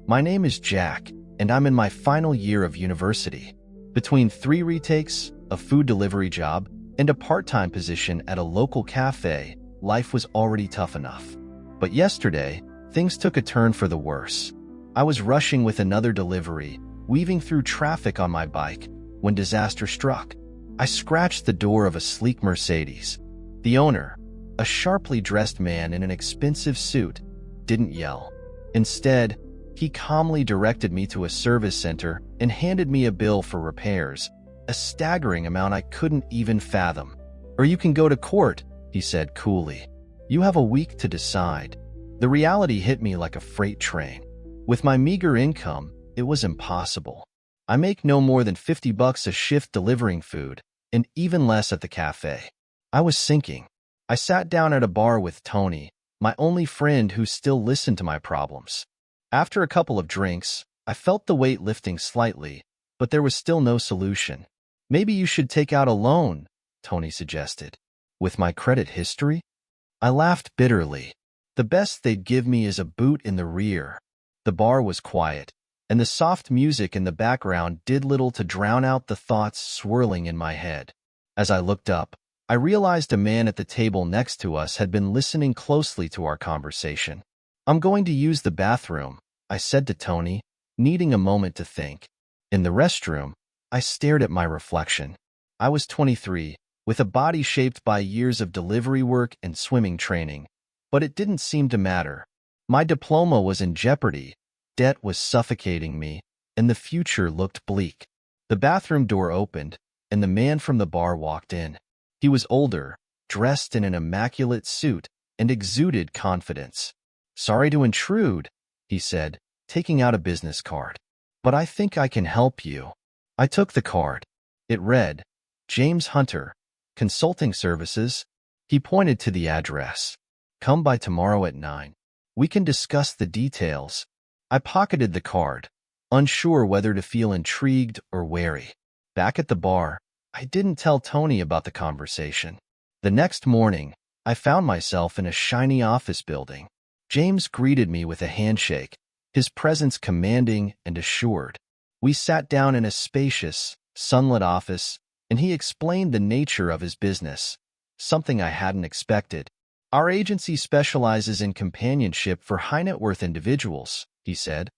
My name is Jack, and I'm in my final year of university. Between 3 retakes, a food delivery job, and a part-time position at a local cafe, life was already tough enough. But yesterday, things took a turn for the worse. I was rushing with another delivery, weaving through traffic on my bike, when disaster struck. I scratched the door of a sleek Mercedes. The owner, a sharply dressed man in an expensive suit, didn't yell. Instead, he calmly directed me to a service center and handed me a bill for repairs, a staggering amount I couldn't even fathom. "Or you can go to court," he said coolly. "You have a week to decide." The reality hit me like a freight train. With my meager income, it was impossible. I make no more than $50 a shift delivering food, and even less at the cafe. I was sinking. I sat down at a bar with Tony, my only friend who still listened to my problems. After a couple of drinks, I felt the weight lifting slightly, but there was still no solution. "Maybe you should take out a loan," Tony suggested. With my credit history? I laughed bitterly. The best they'd give me is a boot in the rear. The bar was quiet, and the soft music in the background did little to drown out the thoughts swirling in my head. As I looked up, I realized a man at the table next to us had been listening closely to our conversation. "I'm going to use the bathroom," I said to Tony, needing a moment to think. In the restroom, I stared at my reflection. I was 23, with a body shaped by years of delivery work and swimming training, but it didn't seem to matter. My diploma was in jeopardy, debt was suffocating me, and the future looked bleak. The bathroom door opened, and the man from the bar walked in. He was older, dressed in an immaculate suit, and exuded confidence. "Sorry to intrude," he said, taking out a business card. "But I think I can help you." I took the card. It read, "James Hunter, Consulting Services." He pointed to the address. "Come by tomorrow at 9. We can discuss the details." I pocketed the card, unsure whether to feel intrigued or wary. Back at the bar, I didn't tell Tony about the conversation. The next morning, I found myself in a shiny office building. James greeted me with a handshake, his presence commanding and assured. We sat down in a spacious, sunlit office, and he explained the nature of his business, something I hadn't expected. "Our agency specializes in companionship for high-net-worth individuals," he said,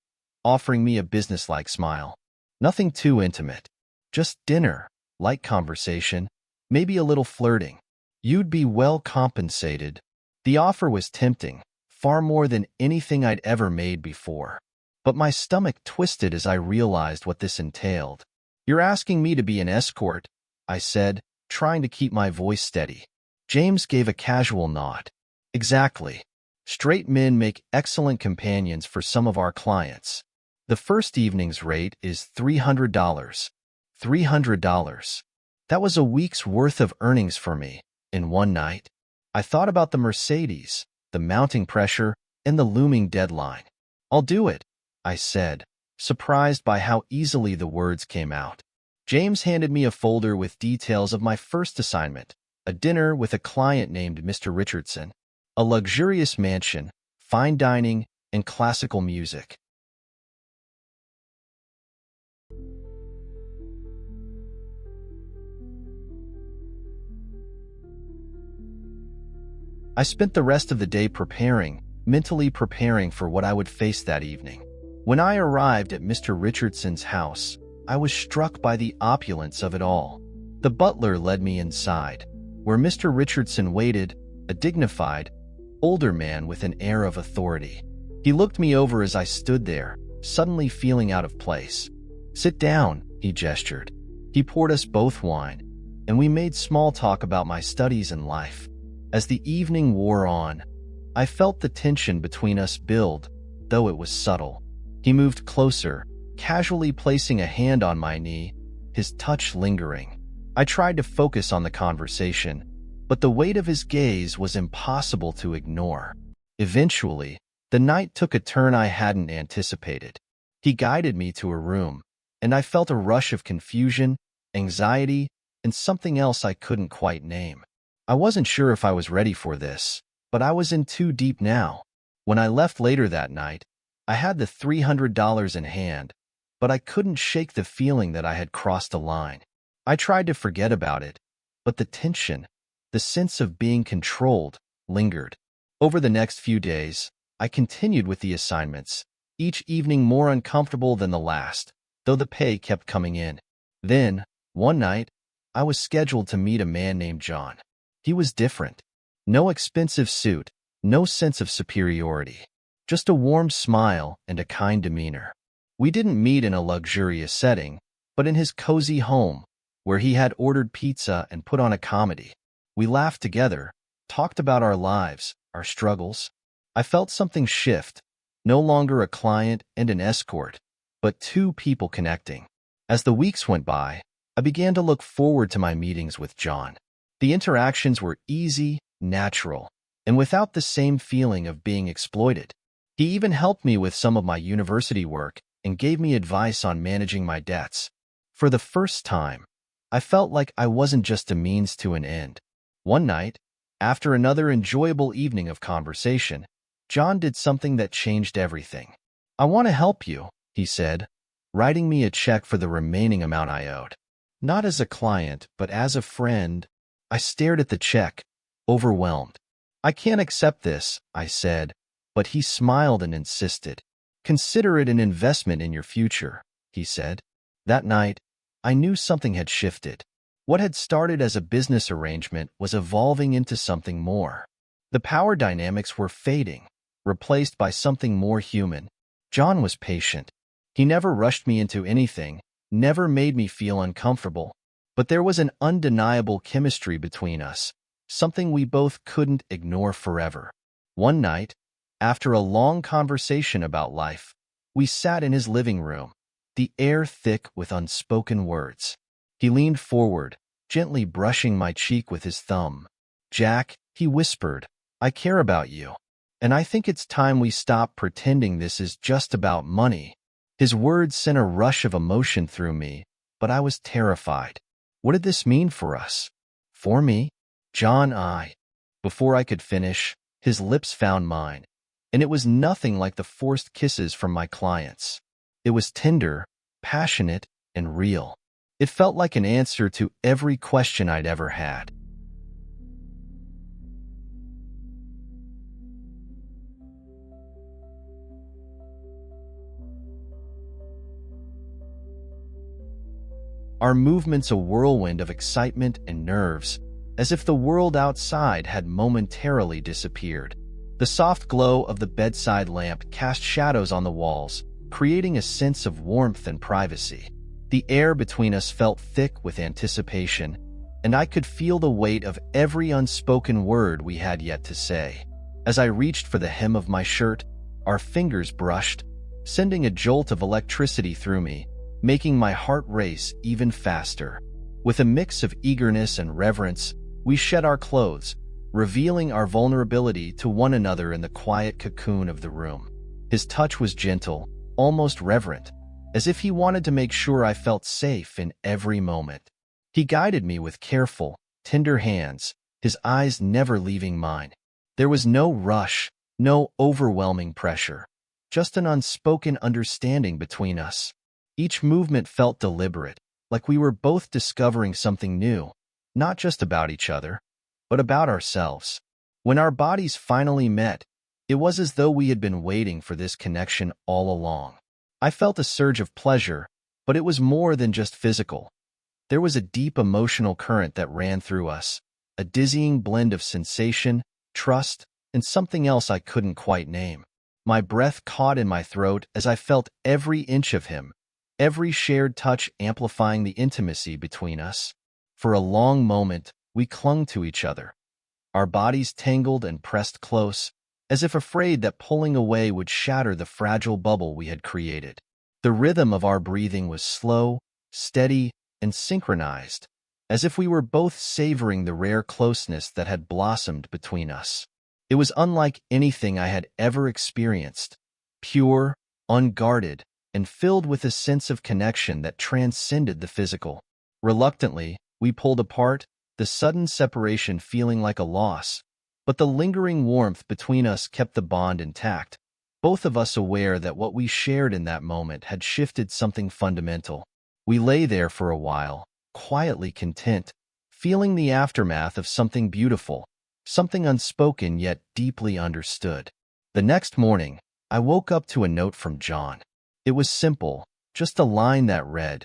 offering me a businesslike smile. "Nothing too intimate. Just dinner, light conversation, maybe a little flirting. You'd be well compensated." The offer was tempting, far more than anything I'd ever made before. But my stomach twisted as I realized what this entailed. "You're asking me to be an escort," I said, trying to keep my voice steady. James gave a casual nod. "Exactly. Straight men make excellent companions for some of our clients. The first evening's rate is $300. $300. That was a week's worth of earnings for me, in one night. I thought about the Mercedes, the mounting pressure, and the looming deadline. "I'll do it," I said, surprised by how easily the words came out. James handed me a folder with details of my first assignment, a dinner with a client named Mr. Richardson, a luxurious mansion, fine dining, and classical music. I spent the rest of the day mentally preparing for what I would face that evening. When I arrived at Mr. Richardson's house, I was struck by the opulence of it all. The butler led me inside, where Mr. Richardson waited, a dignified, older man with an air of authority. He looked me over as I stood there, suddenly feeling out of place. "Sit down," he gestured. He poured us both wine, and we made small talk about my studies and life. As the evening wore on, I felt the tension between us build, though it was subtle. He moved closer, casually placing a hand on my knee, his touch lingering. I tried to focus on the conversation, but the weight of his gaze was impossible to ignore. Eventually, the night took a turn I hadn't anticipated. He guided me to a room, and I felt a rush of confusion, anxiety, and something else I couldn't quite name. I wasn't sure if I was ready for this, but I was in too deep now. When I left later that night, I had the $300 in hand, but I couldn't shake the feeling that I had crossed a line. I tried to forget about it, but the tension, the sense of being controlled, lingered. Over the next few days, I continued with the assignments, each evening more uncomfortable than the last, though the pay kept coming in. Then, one night, I was scheduled to meet a man named John. He was different. No expensive suit, no sense of superiority. Just a warm smile and a kind demeanor. We didn't meet in a luxurious setting, but in his cozy home, where he had ordered pizza and put on a comedy. We laughed together, talked about our lives, our struggles. I felt something shift, no longer a client and an escort, but two people connecting. As the weeks went by, I began to look forward to my meetings with John. The interactions were easy, natural, and without the same feeling of being exploited. He even helped me with some of my university work and gave me advice on managing my debts. For the first time, I felt like I wasn't just a means to an end. One night, after another enjoyable evening of conversation, John did something that changed everything. "I want to help you," he said, writing me a check for the remaining amount I owed. Not as a client, but as a friend. I stared at the check, overwhelmed. "I can't accept this," I said, but he smiled and insisted. "Consider it an investment in your future," he said. That night, I knew something had shifted. What had started as a business arrangement was evolving into something more. The power dynamics were fading, replaced by something more human. John was patient. He never rushed me into anything, never made me feel uncomfortable. But there was an undeniable chemistry between us, something we both couldn't ignore forever. One night, after a long conversation about life, we sat in his living room, the air thick with unspoken words. He leaned forward, gently brushing my cheek with his thumb. "Jack," he whispered, "I care about you. And I think it's time we stop pretending this is just about money." His words sent a rush of emotion through me, but I was terrified. What did this mean for us? For me? John, Before I could finish, his lips found mine, and it was nothing like the forced kisses from my clients. It was tender, passionate, and real. It felt like an answer to every question I'd ever had. Our movements a whirlwind of excitement and nerves, as if the world outside had momentarily disappeared. The soft glow of the bedside lamp cast shadows on the walls, creating a sense of warmth and privacy. The air between us felt thick with anticipation, and I could feel the weight of every unspoken word we had yet to say. As I reached for the hem of my shirt, our fingers brushed, sending a jolt of electricity through me, making my heart race even faster. With a mix of eagerness and reverence, we shed our clothes, revealing our vulnerability to one another in the quiet cocoon of the room. His touch was gentle, almost reverent, as if he wanted to make sure I felt safe in every moment. He guided me with careful, tender hands, his eyes never leaving mine. There was no rush, no overwhelming pressure, just an unspoken understanding between us. Each movement felt deliberate, like we were both discovering something new, not just about each other, but about ourselves. When our bodies finally met, it was as though we had been waiting for this connection all along. I felt a surge of pleasure, but it was more than just physical. There was a deep emotional current that ran through us, a dizzying blend of sensation, trust, and something else I couldn't quite name. My breath caught in my throat as I felt every inch of him, every shared touch amplifying the intimacy between us. For a long moment, we clung to each other, our bodies tangled and pressed close, as if afraid that pulling away would shatter the fragile bubble we had created. The rhythm of our breathing was slow, steady, and synchronized, as if we were both savoring the rare closeness that had blossomed between us. It was unlike anything I had ever experienced, pure, unguarded, and filled with a sense of connection that transcended the physical. Reluctantly, we pulled apart, the sudden separation feeling like a loss, but the lingering warmth between us kept the bond intact, both of us aware that what we shared in that moment had shifted something fundamental. We lay there for a while, quietly content, feeling the aftermath of something beautiful, something unspoken yet deeply understood. The next morning, I woke up to a note from John. It was simple, just a line that read,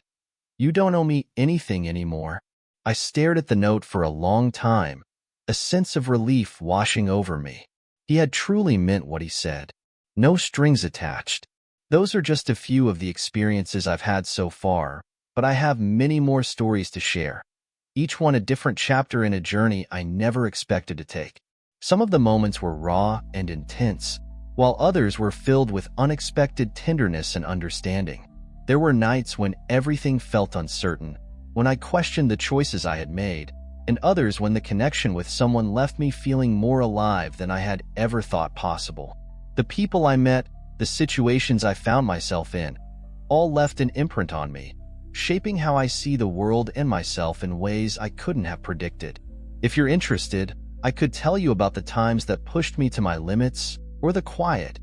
"You don't owe me anything anymore." I stared at the note for a long time, a sense of relief washing over me. He had truly meant what he said. No strings attached. Those are just a few of the experiences I've had so far, but I have many more stories to share. Each one a different chapter in a journey I never expected to take. Some of the moments were raw and intense, while others were filled with unexpected tenderness and understanding. There were nights when everything felt uncertain, when I questioned the choices I had made, and others when the connection with someone left me feeling more alive than I had ever thought possible. The people I met, the situations I found myself in, all left an imprint on me, shaping how I see the world and myself in ways I couldn't have predicted. If you're interested, I could tell you about the times that pushed me to my limits, or the quiet,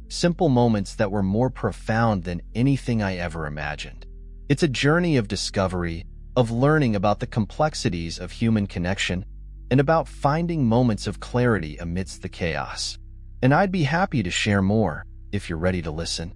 simple moments that were more profound than anything I ever imagined. It's a journey of discovery, of learning about the complexities of human connection, and about finding moments of clarity amidst the chaos. And I'd be happy to share more if you're ready to listen.